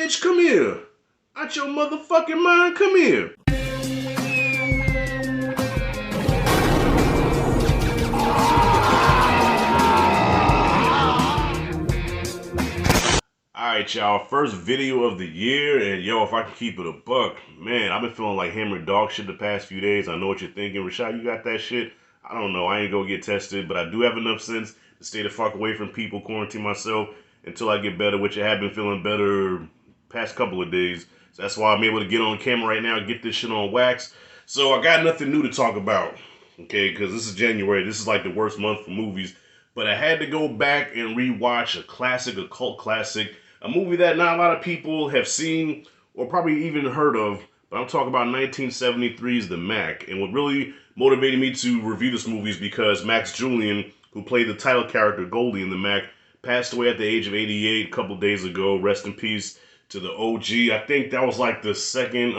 Bitch, come here. Out your motherfucking mind, come here. Alright, y'all. First video of the year, and yo, if I can keep it a buck, man, I've been feeling like hammered dog shit the past few days. I know what you're thinking. Rashad, you got that shit? I don't know. I ain't gonna get tested, but I do have enough sense to stay the fuck away from people, quarantine myself until I get better, which I have been feeling better past couple of days. So that's why I'm able to get on camera right now and get this shit on wax. So I got nothing new to talk about, okay, because this is January. This is like the worst month for movies. But I had to go back and rewatch a classic, a cult classic, a movie that not a lot of people have seen or probably even heard of, but I'm talking about 1973's The Mack. And what really motivated me to review this movie is because Max Julian, who played the title character Goldie in The Mack, passed away at the age of 88 a couple days ago. Rest in peace to the OG. I think that was like the second,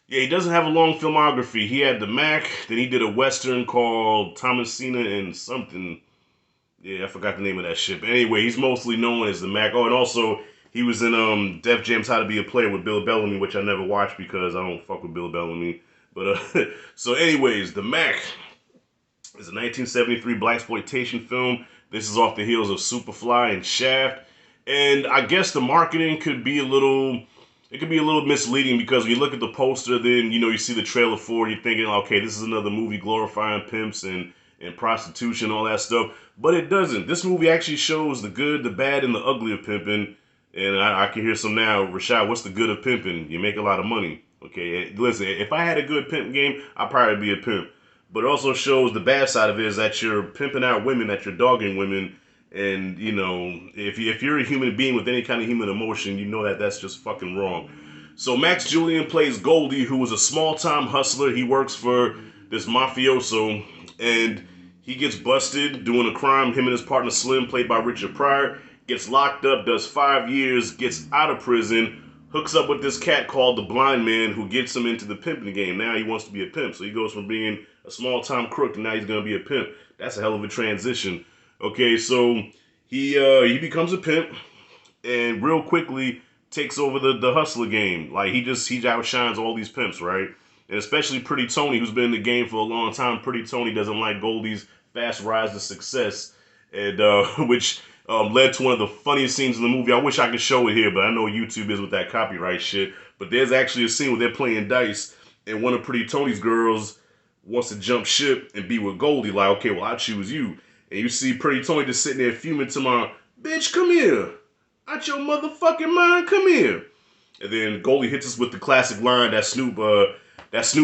yeah, he doesn't have a long filmography. He had The Mack, then he did a Western called Thomasina and something. Yeah, I forgot the name of that shit. But anyway, he's mostly known as The Mack. Oh, and also, he was in Def Jam's How to Be a Player with Bill Bellamy, which I never watched because I don't fuck with Bill Bellamy. But, so anyways, The Mack is a 1973 blaxploitation film. This is off the heels of Superfly and Shaft. And I guess the marketing could be a little misleading because when you look at the poster, then, you know, you see the trailer for it, you're thinking, okay, this is another movie glorifying pimps and prostitution, all that stuff. But it doesn't. This movie actually shows the good, the bad, and the ugly of pimping. And I can hear some now. Rashad, what's the good of pimping? You make a lot of money. Okay, listen, if I had a good pimp game, I'd probably be a pimp. But it also shows the bad side of it is that you're pimping out women, that you're dogging women. And, you know, if you're a human being with any kind of human emotion, you know that that's just fucking wrong. So Max Julian plays Goldie, who is a small-time hustler. He works for this mafioso, and he gets busted doing a crime. Him and his partner Slim, played by Richard Pryor, gets locked up, does 5 years, gets out of prison, hooks up with this cat called the Blind Man, who gets him into the pimping game. Now he wants to be a pimp. So he goes from being a small-time crook to now he's going to be a pimp. That's a hell of a transition. Okay, so he becomes a pimp and real quickly takes over the hustler game. Like, he outshines all these pimps, right? And especially Pretty Tony, who's been in the game for a long time. Pretty Tony doesn't like Goldie's fast rise to success, and which led to one of the funniest scenes in the movie. I wish I could show it here, but I know YouTube is with that copyright shit. But there's actually a scene where they're playing dice, and one of Pretty Tony's girls wants to jump ship and be with Goldie. Like, okay, well, I choose you. And you see Pretty Tony just sitting there fuming to my, bitch, come here. Out your motherfucking mind, come here. And then Goldie hits us with the classic line that Snoop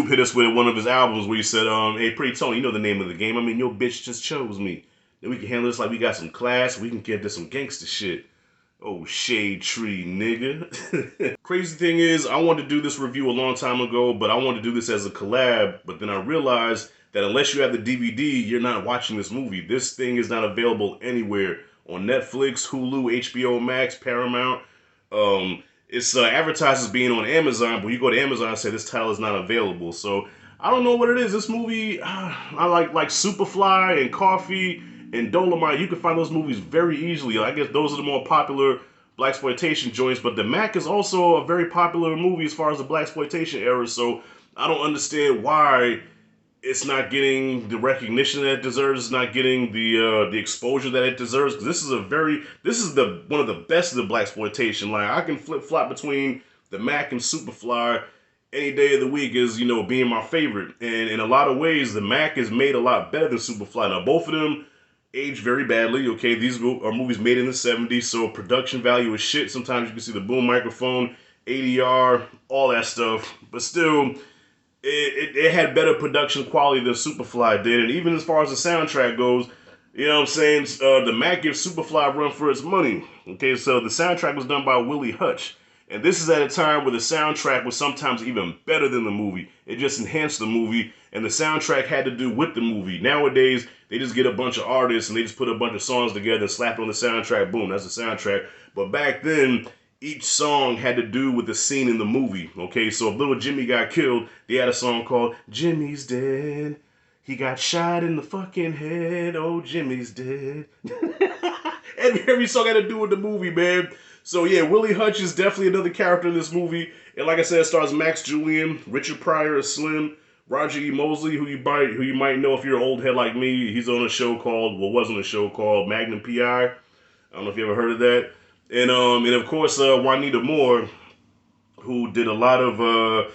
hit us with one of his albums where he said, hey, Pretty Tony, you know the name of the game. I mean, your bitch just chose me. Then we can handle this like we got some class. We can get to some gangster shit. Oh, shade tree, nigga. Crazy thing is, I wanted to do this review a long time ago, but I wanted to do this as a collab. But then I realized that unless you have the DVD, you're not watching this movie. This thing is not available anywhere on Netflix, Hulu, HBO Max, Paramount. It's advertised as being on Amazon, but you go to Amazon and say this title is not available. So I don't know what it is. This movie, I like Superfly and Coffee and Dolomite. You can find those movies very easily. I guess those are the more popular blaxploitation joints, but The Mack is also a very popular movie as far as the blaxploitation era. So I don't understand why it's not getting the recognition that it deserves. It's not getting the exposure that it deserves. Because this is one of the best of the blaxploitation. Like, I can flip flop between The Mack and Superfly any day of the week as, you know, being my favorite. And in a lot of ways, The Mack is made a lot better than Superfly. Now, both of them age very badly. Okay, these are movies made in the 70s, so production value is shit. Sometimes you can see the boom microphone, ADR, all that stuff. But still, it had better production quality than Superfly did. And even as far as the soundtrack goes, you know what I'm saying, The Mack gives Superfly a run for its money. Okay, so the soundtrack was done by Willie Hutch. And this is at a time where the soundtrack was sometimes even better than the movie. It just enhanced the movie, and the soundtrack had to do with the movie. Nowadays, they just get a bunch of artists and they just put a bunch of songs together and slap it on the soundtrack. Boom, that's the soundtrack. But back then, each song had to do with the scene in the movie. Okay, so if little Jimmy got killed, they had a song called Jimmy's Dead. He got shot in the fucking head. Oh, Jimmy's dead. Every song had to do with the movie, man. So yeah, Willie Hutch is definitely another character in this movie. And like I said, it stars Max Julian, Richard Pryor as Slim, Roger E. Mosley, who you might know if you're an old head like me. He's on a show called, well, was on a show called Magnum P.I. I don't know if you ever heard of that. And of course Juanita Moore, who did a lot of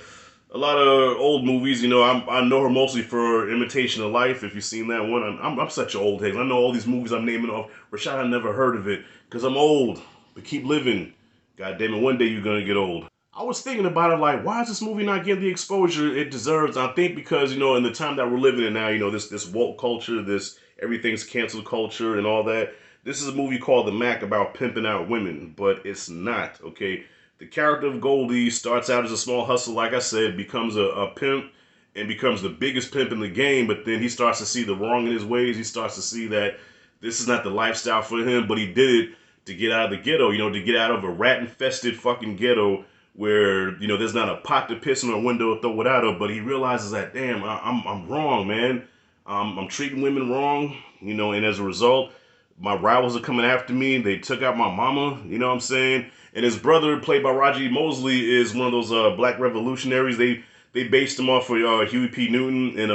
old movies. You know, I know her mostly for Imitation of Life. If you've seen that one, I'm such an old head. I know all these movies I'm naming off. Rashad, I never heard of it because I'm old. But keep living. God damn it, one day you're gonna get old. I was thinking about it like, why is this movie not getting the exposure it deserves? I think because, you know, in the time that we're living in now, you know, this woke culture, this everything's canceled culture and all that. This is a movie called The Mack about pimping out women, but it's not, okay? The character of Goldie starts out as a small hustler, like I said, becomes a pimp and becomes the biggest pimp in the game, but then he starts to see the wrong in his ways. He starts to see that this is not the lifestyle for him, but he did it to get out of the ghetto, you know, to get out of a rat-infested fucking ghetto where, you know, there's not a pot to piss in a window to throw it out of, but he realizes that, damn, I'm wrong, man. I'm treating women wrong, you know, and as a result, my rivals are coming after me. They took out my mama, you know what I'm saying? And his brother, played by Roger E. Mosley, is one of those black revolutionaries. They based him off of Huey P. Newton and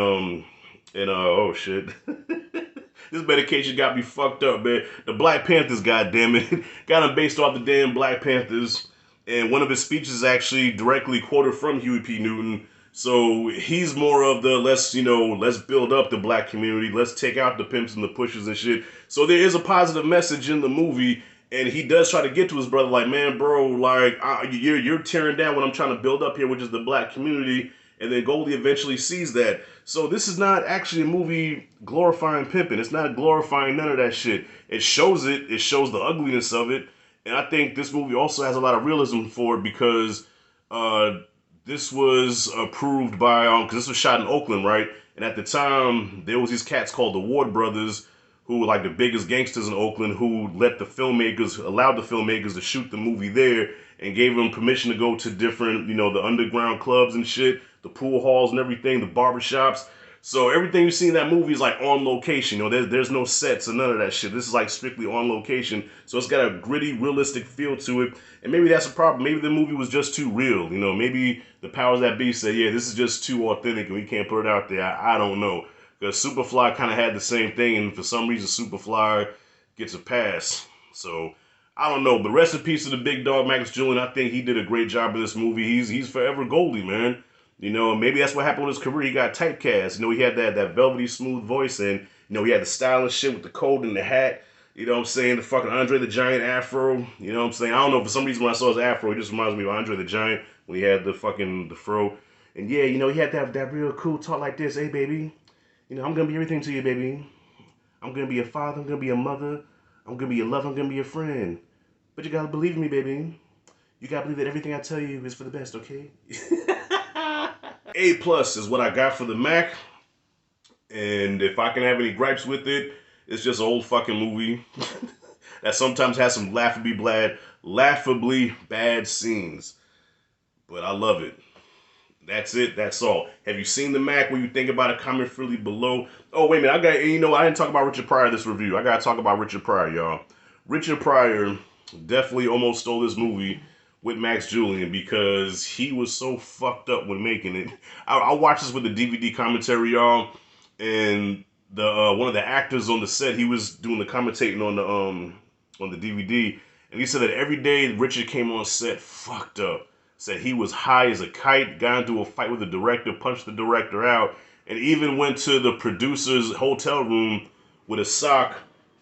oh shit. This medication got me fucked up, man. The Black Panthers, goddammit. Got him based off the damn Black Panthers. And one of his speeches is actually directly quoted from Huey P. Newton. So he's more of the let's build up the black community. Let's take out the pimps and the pushers and shit. So there is a positive message in the movie. And he does try to get to his brother like, man, bro, like, you're tearing down what I'm trying to build up here, which is the black community. And then Goldie eventually sees that. So this is not actually a movie glorifying pimping. It's not glorifying none of that shit. It shows it. It shows the ugliness of it. And I think this movie also has a lot of realism for it because this was approved by, because this was shot in Oakland, right? And at the time, there was these cats called the Ward Brothers who were like the biggest gangsters in Oakland who allowed the filmmakers to shoot the movie there and gave them permission to go to different, you know, the underground clubs and shit, the pool halls and everything, the barbershops. So everything you see in that movie is like on location. You know, there's no sets or none of that shit. This is like strictly on location. So it's got a gritty, realistic feel to it. And maybe that's a problem. Maybe the movie was just too real. You know, maybe the powers that be said, yeah, this is just too authentic and we can't put it out there. I don't know. Because Superfly kind of had the same thing, and for some reason Superfly gets a pass. So I don't know. But rest in peace to the big dog Max Julian. I think he did a great job in this movie. He's forever Goldie, man. You know, maybe that's what happened with his career. He got typecast. You know, he had that velvety smooth voice, and you know, he had the stylish shit with the coat and the hat. You know what I'm saying? The fucking Andre the Giant afro. You know what I'm saying? I don't know. For some reason, when I saw his afro, it just reminds me of Andre the Giant when he had the fro. And yeah, you know, he had that real cool talk like this. Hey, baby. You know, I'm going to be everything to you, baby. I'm going to be a father. I'm going to be a mother. I'm going to be your lover. I'm going to be your friend. But you got to believe me, baby. You got to believe that everything I tell you is for the best, okay? A+ is what I got for the Mack. And if I can have any gripes with it, it's just an old fucking movie that sometimes has some laughably bad scenes. But I love it. That's it. That's all. Have you seen the Mack? When you think about it, comment freely below. Oh, wait a minute. I didn't talk about Richard Pryor in this review. I got to talk about Richard Pryor, y'all. Richard Pryor definitely almost stole this movie with Max Julian because he was so fucked up when making it. I watched this with the DVD commentary, y'all, and the one of the actors on the set, he was doing the commentating on the DVD, and he said that every day Richard came on set fucked up. Said he was high as a kite, got into a fight with the director, punched the director out, and even went to the producer's hotel room with a sock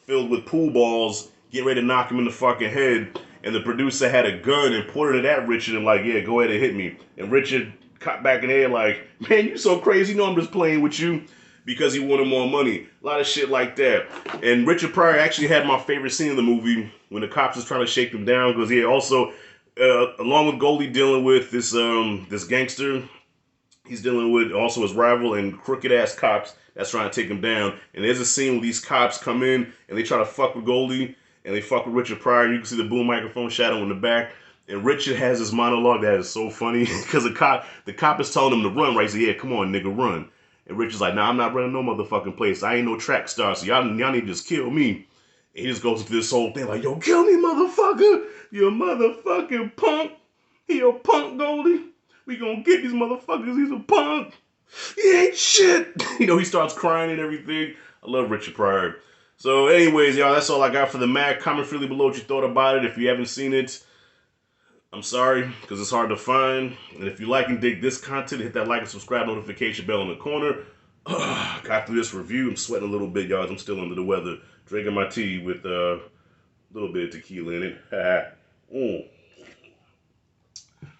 filled with pool balls, get ready to knock him in the fucking head. And the producer had a gun and pointed it at Richard and like, yeah, go ahead and hit me. And Richard caught back in the head like, man, you so crazy. You know I'm just playing with you because he wanted more money. A lot of shit like that. And Richard Pryor actually had my favorite scene in the movie when the cops was trying to shake him down because he also... along with Goldie dealing with this gangster, he's dealing with also his rival and crooked ass cops that's trying to take him down. And there's a scene where these cops come in and they try to fuck with Goldie and they fuck with Richard Pryor. You can see the boom microphone shadow in the back. And Richard has this monologue that is so funny because the cop is telling him to run, right? He said, yeah, come on, nigga, run. And Richard's like, nah, I'm not running no motherfucking place. I ain't no track star, so y'all need to just kill me. And he just goes into this whole thing like, yo, kill me, motherfucker. You motherfucking punk. He a punk, Goldie. We gonna get these motherfuckers. He's a punk. He ain't shit. You know, he starts crying and everything. I love Richard Pryor. So anyways, y'all, that's all I got for the Mack. Comment freely below what you thought about it. If you haven't seen it, I'm sorry, because it's hard to find. And if you like and dig this content, hit that like and subscribe notification bell in the corner. Got through this review. I'm sweating a little bit, y'all. I'm still under the weather. Drinking my tea with a little bit of tequila in it.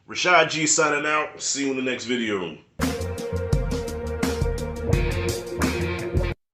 Rashad G signing out. See you in the next video.